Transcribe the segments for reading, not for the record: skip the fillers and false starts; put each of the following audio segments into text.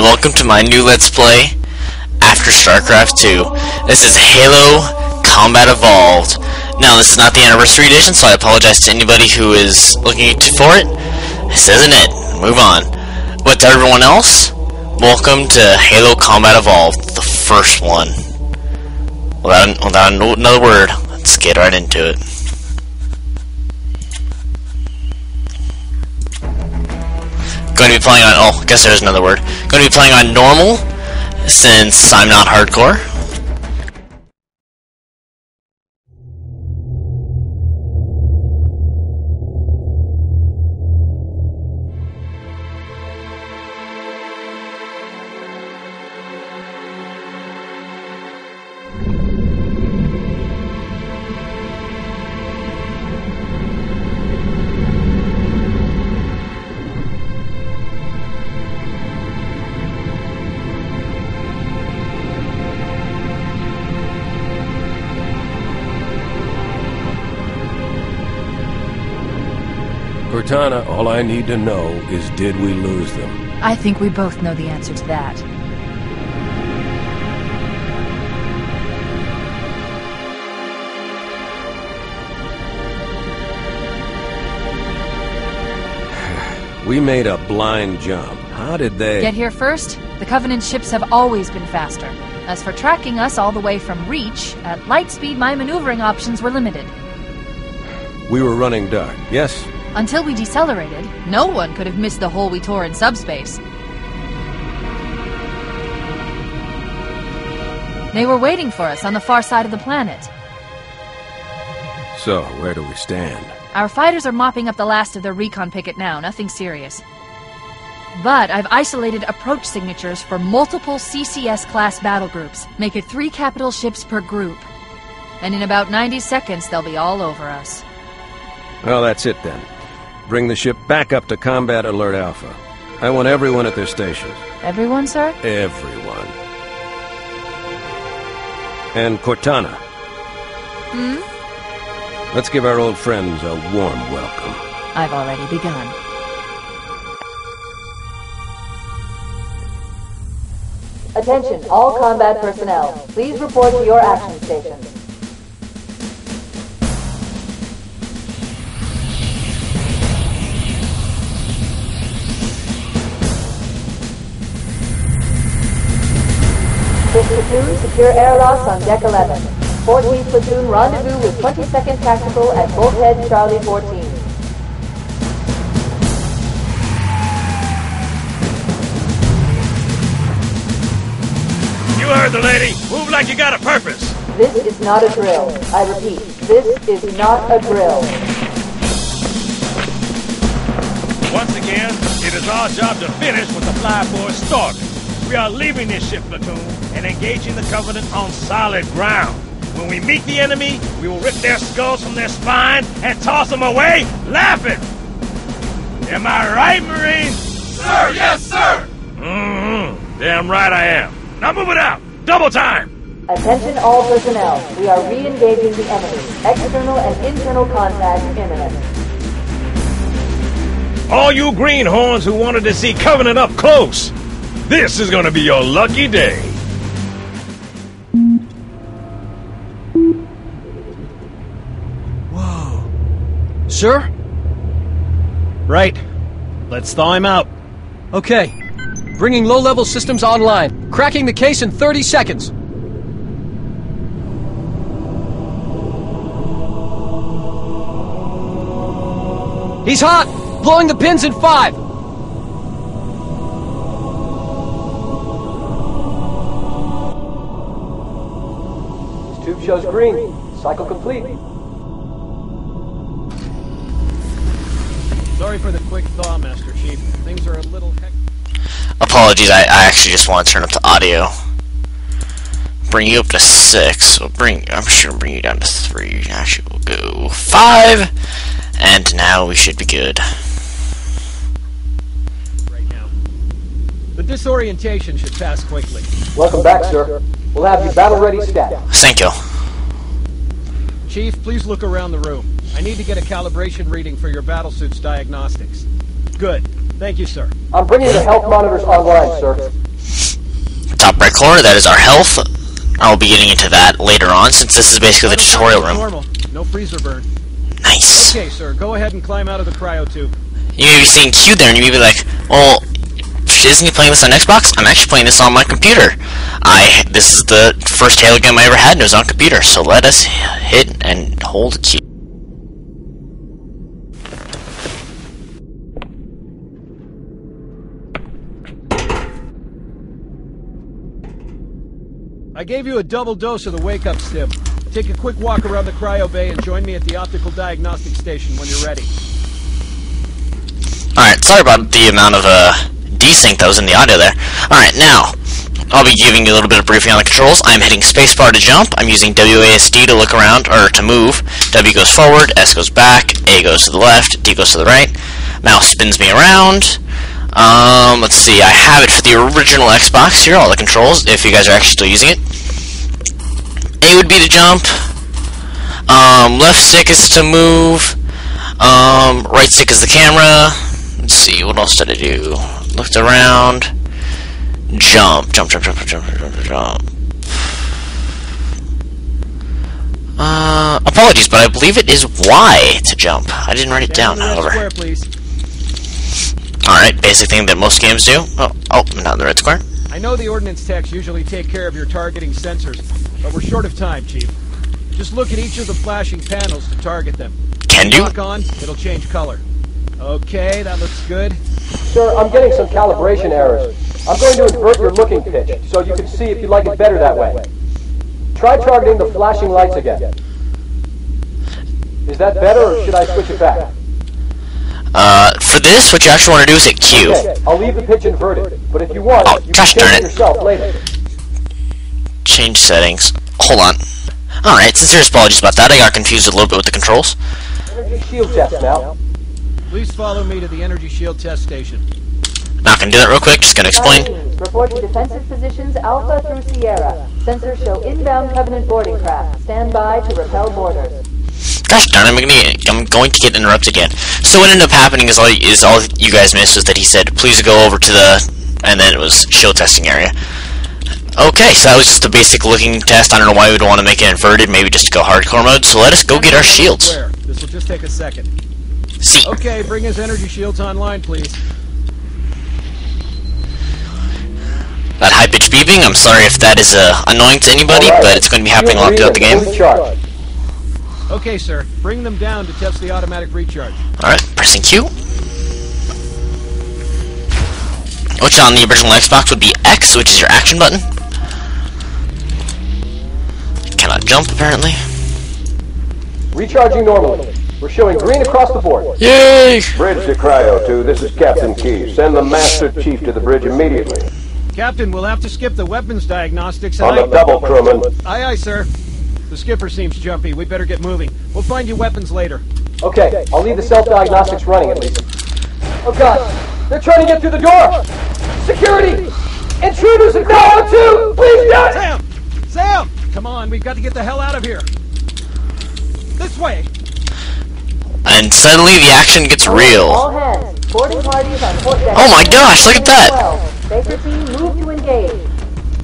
welcome to my new Let's Play after StarCraft 2. This is Halo Combat Evolved. Now, this is not the Anniversary Edition, so I apologize to anybody who is looking for it. This isn't it. Move on. But to everyone else, welcome to Halo Combat Evolved, the first one. Without another word, let's get right into it. Going to be playing on, I guess there's another word. Going to be playing on normal, since I'm not hardcore. Cortana, all I need to know is, did we lose them? I think we both know the answer to that. We made a blind jump. How did they... Get here first? The Covenant ships have always been faster. As for tracking us all the way from Reach, at light speed my maneuvering options were limited. We were running dark, yes? Until we decelerated, no one could have missed the hole we tore in subspace. They were waiting for us on the far side of the planet. So, where do we stand? Our fighters are mopping up the last of their recon picket now, nothing serious. But I've isolated approach signatures for multiple CCS-class battle groups. Make it 3 capital ships per group. And in about 90 seconds, they'll be all over us. Well, that's it then. Bring the ship back up to Combat Alert Alpha. I want everyone at their stations. Everyone, sir? Everyone. And Cortana. Let's give our old friends a warm welcome. I've already begun. Attention, all combat personnel. Please report to your action stations. This platoon, secure air loss on deck 11. 14th platoon, rendezvous with 22nd Tactical at Bulkhead Charlie 14. You heard the lady. Move like you got a purpose. This is not a drill. I repeat, this is not a drill. Once again, it is our job to finish what the Fly Force started. We are leaving this ship platoon and engaging the Covenant on solid ground. When we meet the enemy, we will rip their skulls from their spine and toss them away, laughing. Am I right, Marine? Sir, yes, sir! Damn right I am. Now move it out! Double time! Attention all personnel. We are re-engaging the enemy. External and internal contact imminent. All you greenhorns who wanted to see Covenant up close, this is gonna be your lucky day. Whoa. Sir? Right. Let's thaw him out. Okay. Bringing low-level systems online. Cracking the case in 30 seconds. He's hot! Blowing the pins in 5! Tube shows green. Cycle complete. Sorry for the quick thaw, Master Chief. Things are a little hectic. Apologies, I actually just want to turn up the audio. Bring you up to 6. So I'm sure bring you down to 3. Actually, we'll go 5. And now we should be good. Right now. The disorientation should pass quickly. Welcome back, sir. We'll have you battle-ready stat. Thank you. Chief, please look around the room. I need to get a calibration reading for your battlesuit's diagnostics. Good. Thank you, sir. I'm bringing the health monitors online, sir. top right corner, that is our health. I'll be getting into that later on, since this is basically the tutorial room. Normal. No freezer burn. Nice. Okay, sir. Go ahead and climb out of the cryo tube. You may be seeing Q there, and you may be like, well, isn't he playing this on Xbox? I'm actually playing this on my computer. This is the first Halo game I ever had, and it was on computer, so let us hit and hold Q. I gave you a double dose of the wake-up stim. Take a quick walk around the cryo bay and join me at the optical diagnostic station when you're ready. Alright, sorry about the amount of desync that was in the audio there. Alright, now, I'll be giving you a little bit of briefing on the controls. I'm hitting spacebar to jump. I'm using WASD to look around, or to move. W goes forward, S goes back, A goes to the left, D goes to the right. Mouse spins me around. Let's see, I have it for the original Xbox here, all the controls, if you guys are actually still using it. A would be to jump. Left stick is to move. Right stick is the camera. Let's see, what else did I do? Looked around. Jump. Jump. Apologies, but I believe it is Y to jump. I didn't write it down, however. Square, please. Alright, basic thing that most games do. Oh, not in the red square. I know the ordnance techs usually take care of your targeting sensors, but we're short of time, Chief. Just look at each of the flashing panels to target them. Can do. Lock on, it'll change color. Okay, that looks good. Sir, I'm getting some calibration errors. I'm going to invert your looking pitch, so you can see if you like it better that way. Try targeting the flashing lights again. Is that better, or should I switch it back? For this, what you actually want to do is hit Q. Okay, I'll leave the pitch inverted, but if you want, you can gosh change darn it yourself later. Change settings. Hold on. Alright, sincere apologies about that. I got confused a little bit with the controls. Energy shield test now. Please follow me to the energy shield test station. Not gonna do that real quick, just gonna explain. Report to defensive positions Alpha through Sierra. Sensors show inbound Covenant boarding craft. Stand by to repel boarders. Gosh darn, I'm going to get interrupted again. So what ended up happening is all you guys missed was that he said, please go over to the, and then it was shield testing area. Okay, so that was just a basic looking test. I don't know why we'd want to make it inverted, maybe just to go hardcore mode, so let us go get our shields. This will just take a second. See. Okay, bring his energy shields online, please. That high-pitched beeping, I'm sorry if that is annoying to anybody, but it's going to be happening all throughout the game. Okay, sir. Bring them down to test the automatic recharge. Alright, pressing Q. Which on the original Xbox would be X, which is your action button. Cannot jump, apparently. Recharging normally. We're showing green across the board. Yay! Bridge to Cryo 2, this is Captain Key. Send the Master Chief to the bridge immediately. Captain, we'll have to skip the weapons diagnostics. On the double, crewman. Aye, aye, sir. The skipper seems jumpy. We better get moving. We'll find you weapons later. Okay, I'll leave the self-diagnostics running at least. Oh god, they're trying to get through the door! Security! Intruders in Cryo 2! Please, God! Sam! Sam! Come on, we've got to get the hell out of here. This way! And suddenly the action gets real. All hands. Boarding parties on port deck. Oh my gosh, look at that! Baker team, move to engage.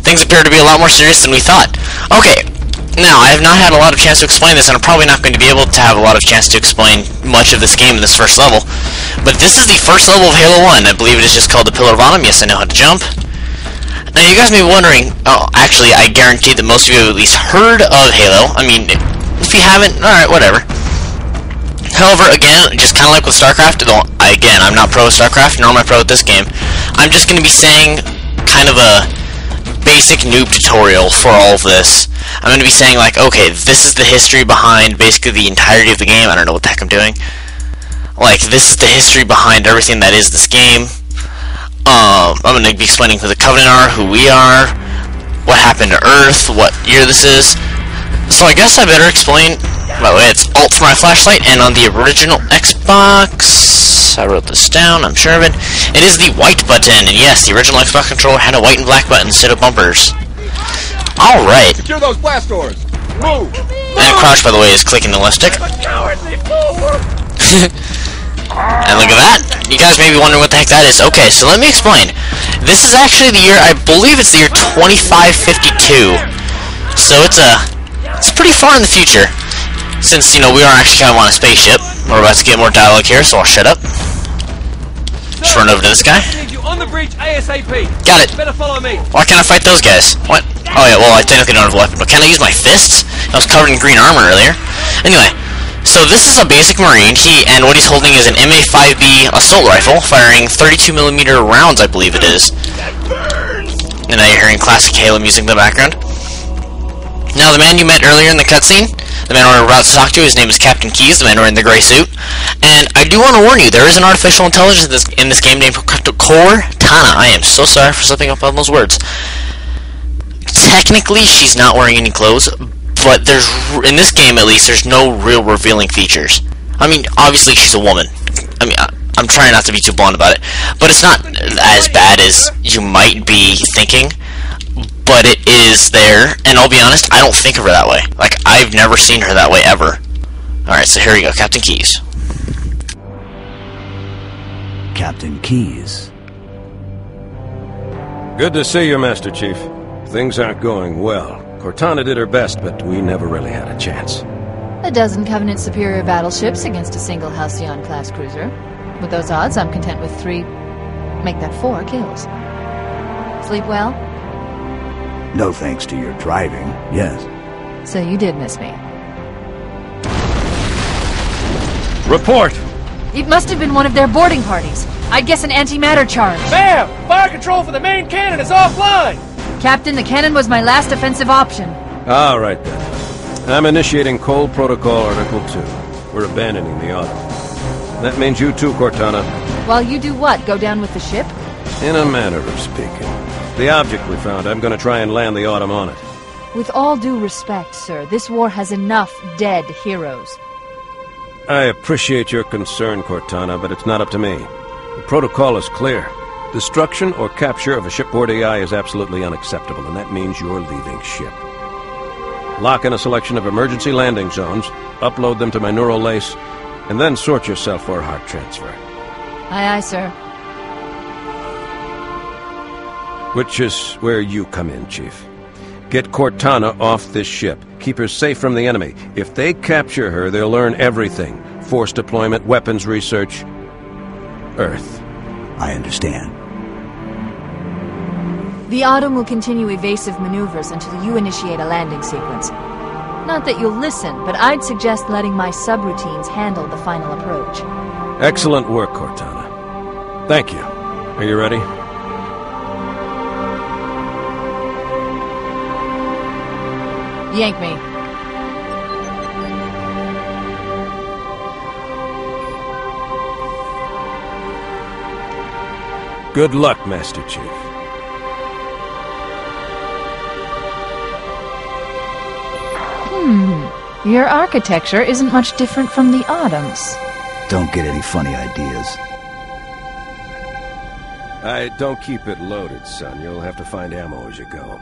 Things appear to be a lot more serious than we thought. Okay, now I have not had a lot of chance to explain this, and I'm probably not going to be able to have a lot of chance to explain much of this game in this first level. But this is the first level of Halo 1. I believe it is just called the Pillar of Autumn. Yes, I know how to jump. Now you guys may be wondering, oh, actually I guarantee that most of you have at least heard of Halo. I mean, if you haven't, alright, whatever. However, again, just kind of like with StarCraft, again, I'm not pro with StarCraft, nor am I pro with this game. I'm just going to be saying kind of a basic noob tutorial for all of this. I'm going to be saying, like, okay, this is the history behind basically the entirety of the game. I don't know what the heck I'm doing. Like, this is the history behind everything that is this game. I'm going to be explaining who the Covenant are, who we are, what happened to Earth, what year this is. So I guess I better explain. By the way, it's Alt for my flashlight, and on the original Xbox, I wrote this down, I'm sure of it, it is the white button, and yes, the original Xbox controller had a white and black button instead of bumpers. Alright. Secure those blast doors! Move! And crouch, by the way, is clicking the left stick. And look at that. You guys may be wondering what the heck that is. Okay, so let me explain. This is actually the year, I believe it's the year 2552. So it's pretty far in the future. Since, you know, we are actually kind of on a spaceship. We're about to get more dialogue here, so I'll shut up. Just run over to this guy. On the bridge ASAP. Got it. Better follow me. Why can't I fight those guys? What? Oh yeah, well I technically don't have a weapon, but can I use my fists? I was covered in green armor earlier. Anyway, so this is a basic Marine. And what he's holding is an MA-5B assault rifle, firing 32mm rounds, I believe it is. And now you're hearing classic Halo music in the background. Now the man you met earlier in the cutscene, the man we're about to talk to, his name is Captain Keyes, the man wearing the gray suit. And I do want to warn you, there is an artificial intelligence in this game named Cortana. I am so sorry for slipping up on those words. Technically, she's not wearing any clothes, but there's, in this game at least, there's no real revealing features. I mean, obviously she's a woman. I mean, I'm trying not to be too blunt about it, but it's not as bad as you might be thinking. But it is there, and I'll be honest, I don't think of her that way. Like, I've never seen her that way ever. Alright, so here we go, Captain Keyes. Captain Keyes. Good to see you, Master Chief. Things aren't going well. Cortana did her best, but we never really had a chance. A dozen Covenant superior battleships against a single Halcyon-class cruiser. With those odds, I'm content with 3, make that 4 kills. Sleep well? No thanks to your driving, yes. So you did miss me. Report! It must have been one of their boarding parties. I'd guess an antimatter charge. Bam! Fire control for the main cannon is offline! Captain, the cannon was my last offensive option. All right, then. I'm initiating Cold Protocol Article 2. We're abandoning the Autumn. That means you too, Cortana. While you do what? Go down with the ship? In a manner of speaking. The object we found, I'm going to try and land the Autumn on it. With all due respect, sir, this war has enough dead heroes. I appreciate your concern, Cortana, but it's not up to me. The protocol is clear. Destruction or capture of a shipboard AI is absolutely unacceptable, and that means you're leaving ship. Lock in a selection of emergency landing zones, upload them to my neural lace, and then sort yourself for a heart transfer. Aye, aye, sir. Which is where you come in, Chief. Get Cortana off this ship. Keep her safe from the enemy. If they capture her, they'll learn everything. Force deployment, weapons research, Earth. I understand. The Autumn will continue evasive maneuvers until you initiate a landing sequence. Not that you'll listen, but I'd suggest letting my subroutines handle the final approach. Excellent work, Cortana. Thank you. Are you ready? Yank me. Good luck, Master Chief. Your architecture isn't much different from the Autumn's. Don't get any funny ideas. Don't keep it loaded, son. You'll have to find ammo as you go.